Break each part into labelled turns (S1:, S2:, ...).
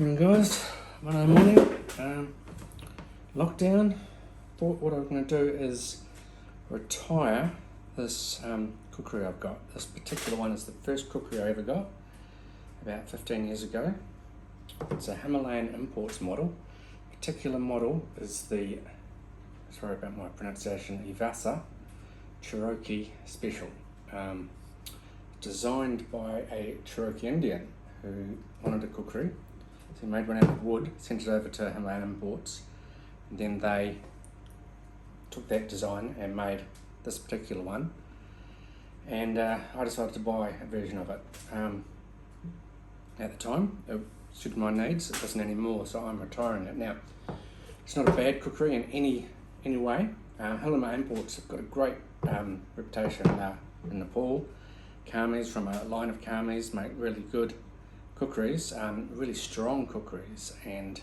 S1: Morning guys, Monday morning, lockdown. Thought what I'm going to do is retire this cookery I've got. This particular one is the first cookery I ever got about 15 years ago. It's a Himalayan imports model. Particular model is the, sorry about my pronunciation, Yvsa Cherokee Special. Designed by a Cherokee Indian who wanted a cookery. So he made one out of wood, sent it over to Himalayan Imports, and then they took that design and made this particular one. And I decided to buy a version of it. At the time, it suited my needs. It doesn't anymore, so I'm retiring it now. It's not a bad cookery in any way. Himalayan Imports have got a great reputation in Nepal. Karmis from a line of Karmis make really good cookeries, really strong cookeries, and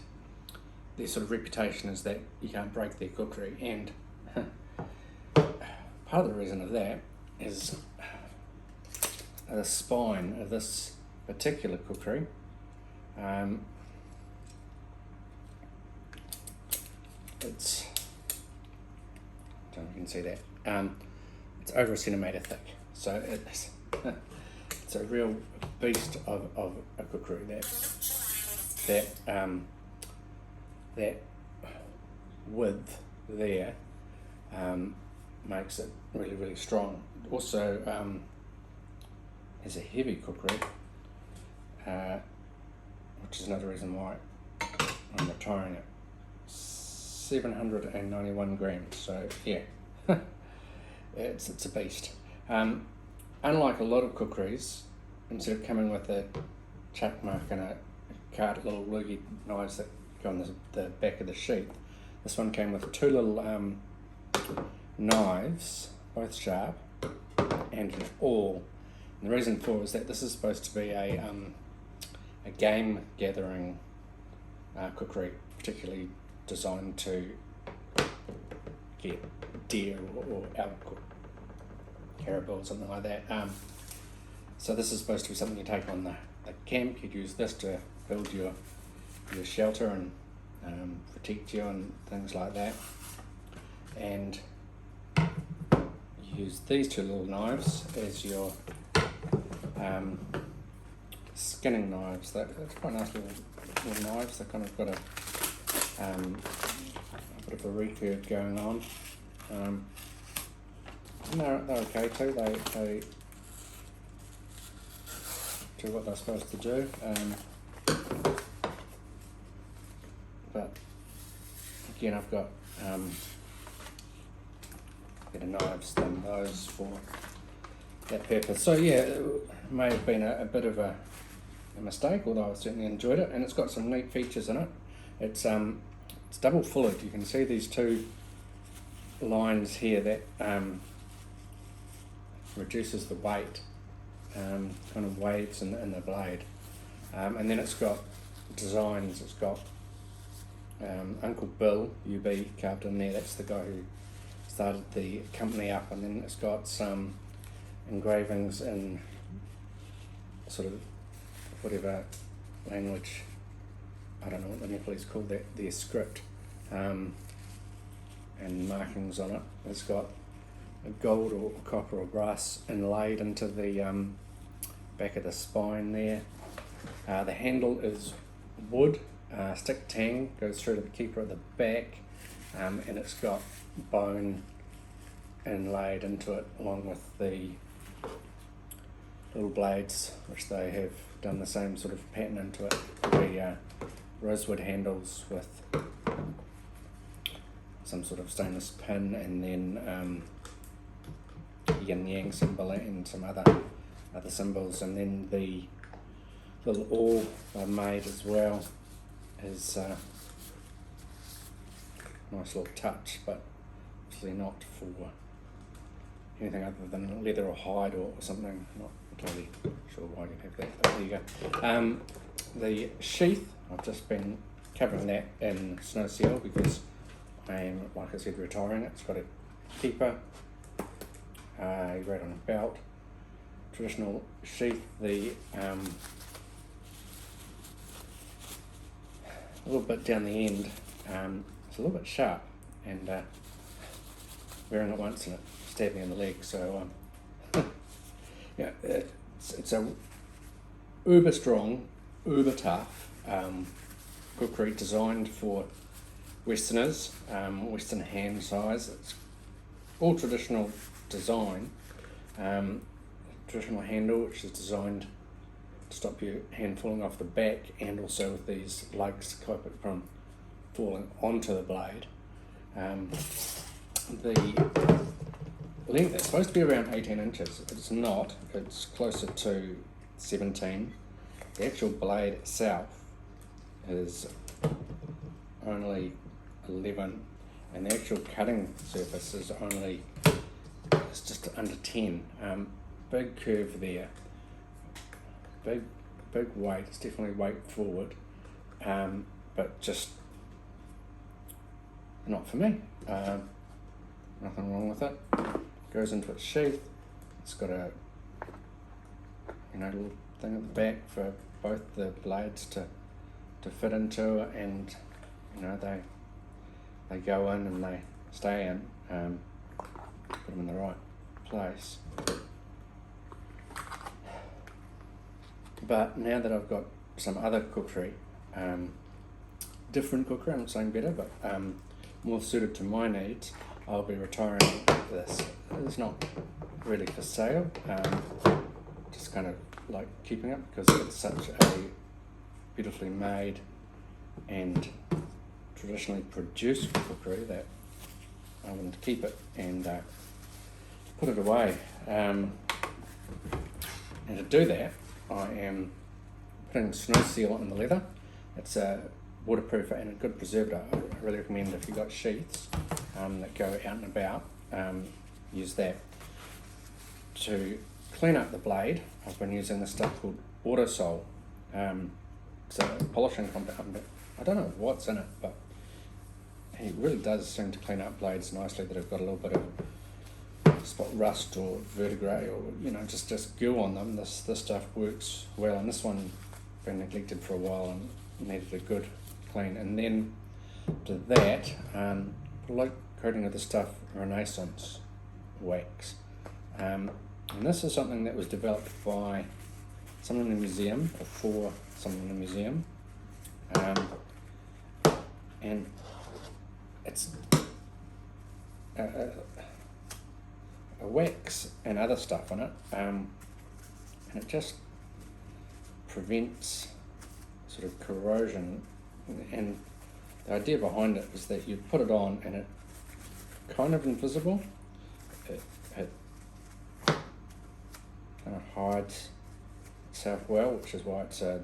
S1: their sort of reputation is that you can't break their cookery. And part of the reason of that is the spine of this particular cookery. It's, I don't know if you can see that. It's over a centimetre thick, so it's it's a real beast of a cookery. That width there makes it really strong. Also is a heavy cookery, which is another reason why I'm retiring it. 791 grams, so yeah, it's a beast. Unlike a lot of cookeries, instead of coming with a chuck mark and a card, little loogie knives that go on the back of the sheet, this one came with two little knives, both sharp, and an awl. And the reason for it is that this is supposed to be a game gathering cookery, particularly designed to get deer or elk, caribou or something like that. So this is supposed to be something you take on the camp. You'd use this to build your shelter and protect you and things like that. And you use these two little knives as your skinning knives. That's quite nice little knives. They've kind of got a bit of a recurve going on. And they're okay too. They do what they're supposed to do. But again, I've got better knives than those for that purpose. So yeah, it may have been a bit of a mistake, although I certainly enjoyed it, and it's got some neat features in it. It's double fullered. You can see these two lines here that reduces the weight, kind of waves in the blade, and then it's got designs. It's got Uncle Bill UB carved in there. That's the guy who started the company up, and then it's got some engravings in sort of whatever language, I don't know what the Nepalese call that, their script, and markings on it. It's got a gold or copper or brass inlaid into the back of the spine there. The handle is wood, stick tang goes through to the keeper at the back, and it's got bone inlaid into it along with the little blades, which they have done the same sort of pattern into it. The rosewood handles with some sort of stainless pin, and then yin yang symbol and some other symbols, and then the little awl I made as well is a nice little touch, but obviously not for anything other than leather or hide or something. Not entirely sure why you'd have that, but there you go. The sheath, I've just been covering that in snow seal because I am, like I said, retiring it. It's got a keeper, a right on a belt, traditional sheath. The a little bit down the end. It's a little bit sharp, and wearing it once and it stabbed me in the leg. So yeah, it's a uber strong, uber tough cookery designed for Westerners, Western hand size. It's all traditional design, traditional handle, which is designed to stop your hand falling off the back, and also with these lugs to keep it from falling onto the blade. The length is supposed to be around 18 inches. It's not, it's closer to 17. The actual blade itself is only 11, and the actual cutting surface is only, it's just under 10. Big curve there, big weight. It's definitely weight forward, but just not for me. Nothing wrong with it. Goes into its sheath. It's got a little thing at the back for both the blades to fit into, and they go in and they stay in. Put them in the right place. But now that I've got some other cookery, different cookery, I'm not saying better, but more suited to my needs, I'll be retiring this. It's not really for sale, just kind of like keeping it because it's such a beautifully made and traditionally produced cookery that I want to keep it and put it away. And to do that, I am putting snow seal on the leather. It's a waterproof and a good preservative. I really recommend if you've got sheaths that go out and about, use that. To clean up the blade, I've been using this stuff called Autosol. It's a polishing compound. I don't know what's in it, but it really does seem to clean up blades nicely that have got a little bit of spot rust or verdigris or just goo on them. This stuff works well, and this one been neglected for a while and needed a good clean. And then to that, put a light coating of the stuff Renaissance wax. And this is something that was developed by someone in the museum, or for someone in the museum. And it's a wax and other stuff in it, and it just prevents sort of corrosion. And the idea behind it is that you put it on and it kind of invisible. It kind of hides itself well, which is why it's a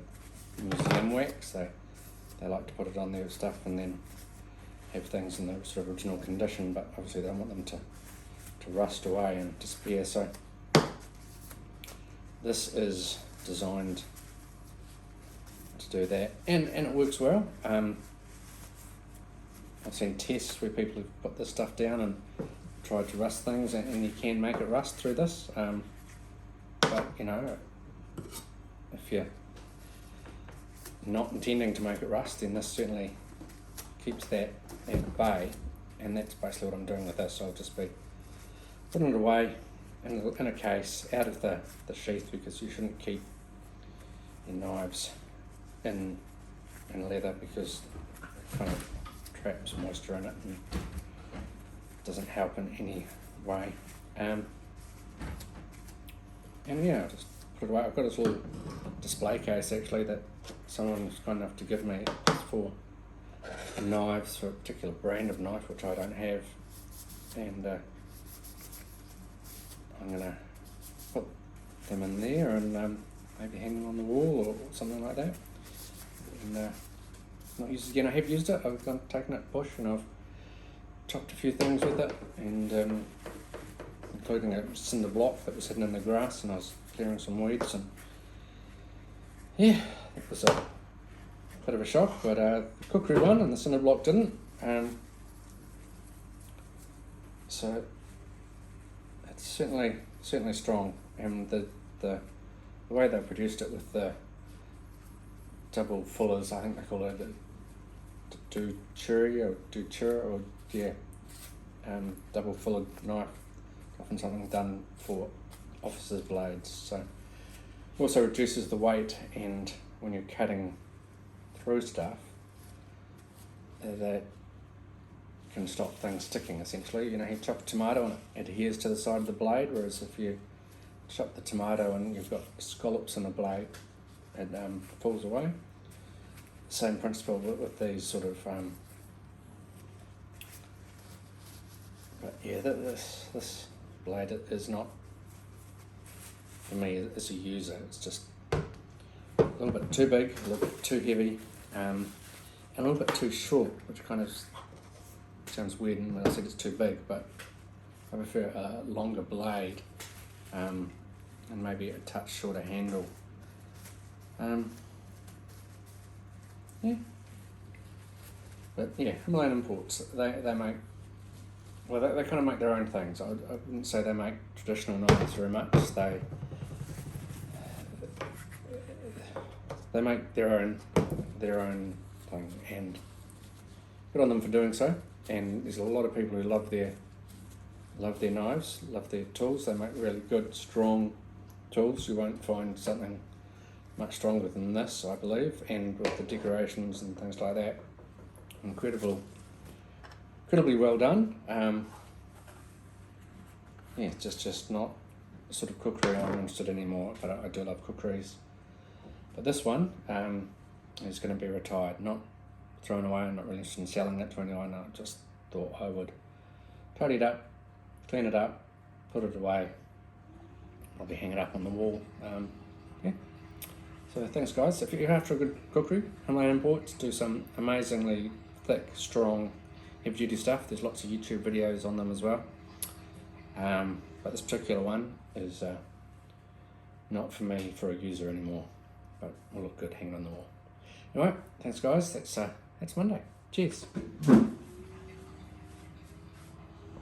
S1: museum wax. They like to put it on their stuff and then have things in the sort of original condition, but obviously they don't want them to rust away and disappear. So this is designed to do that, and it works well. I've seen tests where people have put this stuff down and tried to rust things, and you can make it rust through this. But if you're not intending to make it rust, then this certainly keeps that at bay, and that's basically what I'm doing with this. I'll just be putting it away in a case, out of the sheath, because you shouldn't keep your knives in leather, because it kind of traps moisture in it and doesn't help in any way. And yeah, I'll just put it away. I've got this little display case actually that someone was kind enough to give me for knives, for a particular brand of knife which I don't have, and I'm going to put them in there and maybe hang them on the wall or something like that. And not used it again. I have used it. I've taken it bush and I've chopped a few things with it, and including a cinder block that was hidden in the grass, and I was clearing some weeds, and yeah, it was a bit of a shock, but the cookery won and the cinder block didn't. So it's certainly strong, and the way they produced it with the double fullers, I think they call it, do Cherokee or yeah, double full knife, often something done for officers' blades. So also reduces the weight, and when you're cutting through stuff, that can stop things sticking essentially. You chop a tomato and it adheres to the side of the blade, whereas if you chop the tomato and you've got scallops in the blade, it falls away. Same principle with these sort of, but yeah, this blade is not, for me as a user, it's just a little bit too big, a little bit too heavy, and a little bit too short, which kind of sounds weird when I said it's too big, but I prefer a longer blade, and maybe a touch shorter handle. Yeah. But yeah, Himalayan imports, they make, well, they kind of make their own things. I wouldn't say they make traditional knives very much. They make their own thing, and good on them for doing so. And there's a lot of people who love their knives, love their tools. They make really good, strong tools. You won't find something much stronger than this, I believe, and with the decorations and things like that, incredibly well done. Yeah, just not the sort of cookery I'm interested in anymore, but I do love cookeries. But this one is going to be retired, not thrown away. I'm not really interested in selling it to anyone. I just thought I would tidy it up, clean it up, put it away, probably hang it up on the wall. Yeah. So thanks guys. If you're after a good cookery, Himalayan imports do some amazingly thick, strong, heavy duty stuff. There's lots of YouTube videos on them as well. But this particular one is not for me for a user anymore, but will look good hanging on the wall. Anyway, thanks guys. That's Monday. Cheers.